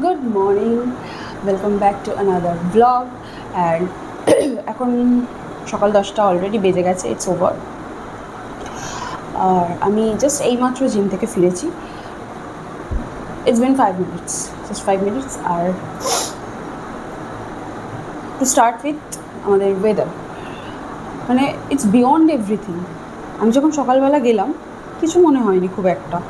Good morning, welcome back to another vlog and এখন সকাল 10টা অলরেডি বেজে গেছে, ইটস ওভার। আর আমি জাস্ট এইমাত্র জিম থেকে ফিরেছি। It's been 5 minutes, just 5 minutes. আর টু স্টার্ট উইথ আমাদের ওয়েদার, মানে ইটস বিয়ন্ড এভরিথিং। আমি যখন সকালবেলা গেলাম কিছু মনে হয়নি খুব একটা,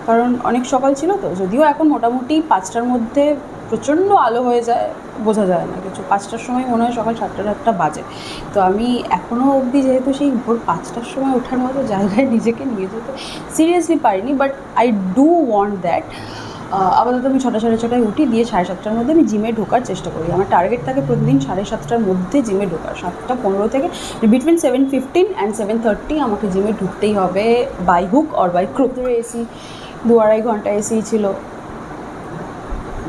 কারণ অনেক সকাল ছিল তো। যদিও এখন মোটামুটি 5টার মধ্যে প্রচণ্ড আলো হয়ে যায়, বোঝা যায় না কিছু। 5টার সময় মনে হয় সকাল 7টা বাজে। তো আমি এখনও অবধি যেহেতু সেই ভোর 5টার সময় ওঠার মতো জায়গায় নিজেকে নিয়ে যেতে সিরিয়াসলি পারিনি, but I do want that. আপাতত আমি 6টা সাড়ে 6টায় উঠি, দিয়ে 7:30টার মধ্যে আমি জিমে ঢোকার চেষ্টা করি। আমার টার্গেট থাকে প্রতিদিন 7:30টার মধ্যে জিমে ঢোকার। 7টা 15 থেকে বিটুইন 7:15 অ্যান্ড 7:30 আমাকে জিমে ঢুকতেই হবে, by hook or by crook. AC 2-2.5 ঘন্টা এসি ছিল।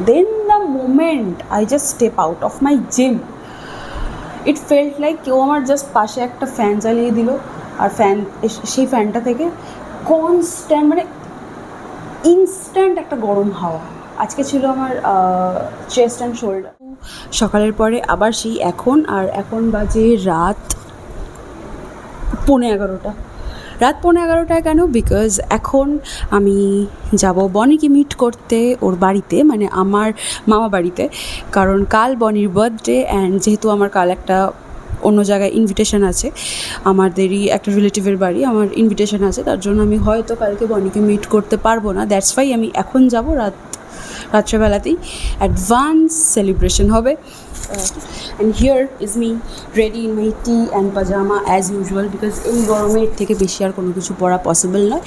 Then the moment I just step out of my gym, it felt like কেউ আমার জাস্ট পাশে একটা ফ্যান চালিয়ে দিল। আর সেই ফ্যানটা থেকে কনস্ট্যান্ট, মানে ইনস্ট্যান্ট একটা গরম হাওয়া। আজকে ছিল আমার চেস্ট অ্যান্ড শোল্ডার। সকালের পরে আবার সেই এখন বাজে রাত 11:15। রাত 11:15 কেন? বিকজ এখন আমি যাব বনিকে মিট করতে ওর বাড়িতে, মানে আমার মামা বাড়িতে। কারণ কাল বনির বার্থডে, অ্যান্ড যেহেতু আমার কাল একটা অন্য জায়গায় ইনভিটেশন আছে, আমাদেরই একটা রিলেটিভের বাড়ি, আমার ইনভিটেশন আছে, তার জন্য আমি হয়তো কালকে বনিকে মিট করতে পারবো না। দ্যাটস ওয়াই আমি এখন যাব। রাত্রেবেলাতেই অ্যাডভান্স সেলিব্রেশন হবে। And here is me ready in my tea and pajama as usual, because এই গরমে এর থেকে বেশি আর কোনো কিছু পরা পসিবল নয়।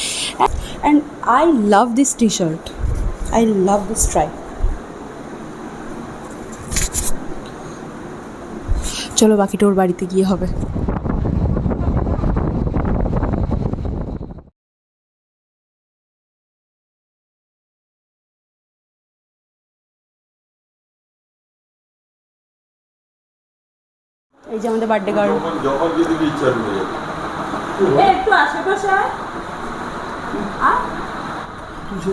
And I love this t-shirt, I love this stripe. চলো বাকিটা ওর বাড়িতে গিয়ে হবে। এই যে আমাদের বার্থডে গার্ল। একটু আশেপাশে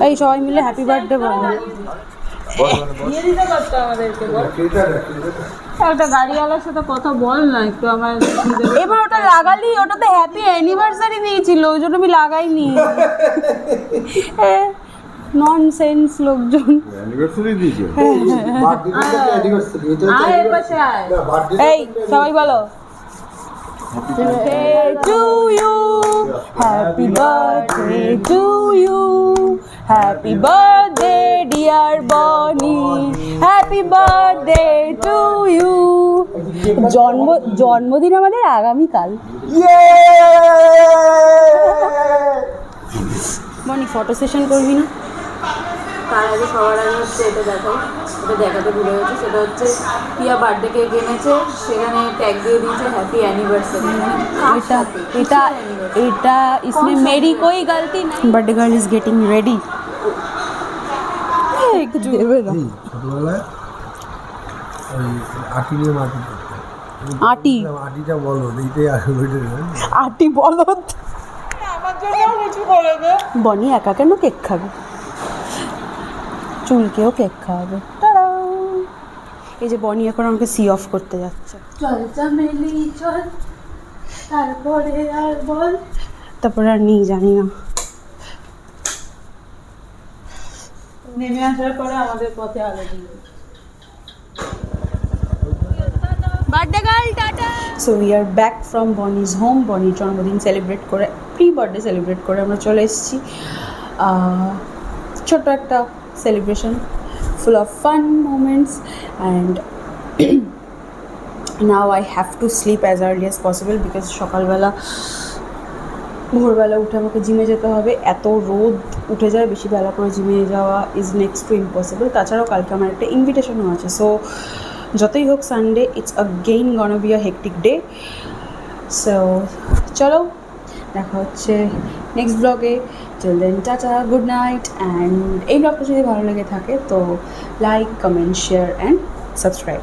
এই সবাই মিলে হ্যাপি বার্থডে বলো। দিয়ে দিতে পারতো আমাদেরকে, বল একটা গাড়িওয়ালার সাথে কথা বল না একটু আমার। এবার ওটা লাগালি, ওটাতে হ্যাপি অ্যানিভার্সারি দিয়েছিল, ওই জন্য আমি লাগাইনি। ননসেন্স লোকজন। অ্যানিভার্সারি দিয়েছে? আয় এর পাশে আয়। এই সবাই বলো birthday to you, happy birthday to you, happy birthday dear Bonnie, happy birthday to you. জন্মদিন আমাদের আগামীকাল। বনি ফটো সেশন করবি না? তার আগে সবার আগে হচ্ছে এটা দেখাও, এটা দেখাতে ভুলে গেছে। সেটা হচ্ছে পিয়া বার্থডে কেক এনেছে, সেখানে ট্যাগ দিয়ে দিয়েছে হ্যাপি অ্যানিভার্সারি। এটা इसमें मेरी कोई गलती नहीं। Birthday girl is getting ready. কিছু দেবে না। ছোটবেলায় ওই আটি নিয়ে মাটি করতো। আটিটা বলো, এইটাই আসলে আটি বলো। আমার জন্য কিছু করে দে। বনি একা কেন কেক খাবে? চুলকেও কেক খাওয়াবে। এই যে বনি এখন আমাকে সি অফ করতে যাচ্ছে। চল চামেলি চল, তারপরে আর বল। তারপরে আর নেই, জানি না। নেমে আসার পরে আমাদের পথে আলো দিল। বার্থডে গার্ল টাটা। So we are back from Boni's home. বনির জন্মদিন সেলিব্রেট করে, প্রি বার্থডে সেলিব্রেট করে আমরা চলে এসেছি। ছোট্ট একটা celebration, full of fun moments, and now I have to sleep as early as possible because সকালবেলা ভোরবেলা উঠে আমাকে জিমে যেতে হবে। এত রোদ উঠে যায়, বেশি বেলা করে জিমে যাওয়া ইজ নেক্সট টু ইম্পসিবল। তাছাড়াও কালকে আমার একটা ইনভিটেশনও আছে। সো যতই হোক Sunday, it's again gonna be a hectic day. So চলো দেখা হচ্ছে নেক্সট ব্লগে। Till then tata, good night. And এই ব্লগটা যদি ভালো লেগে থাকে তো like, comment, share and subscribe.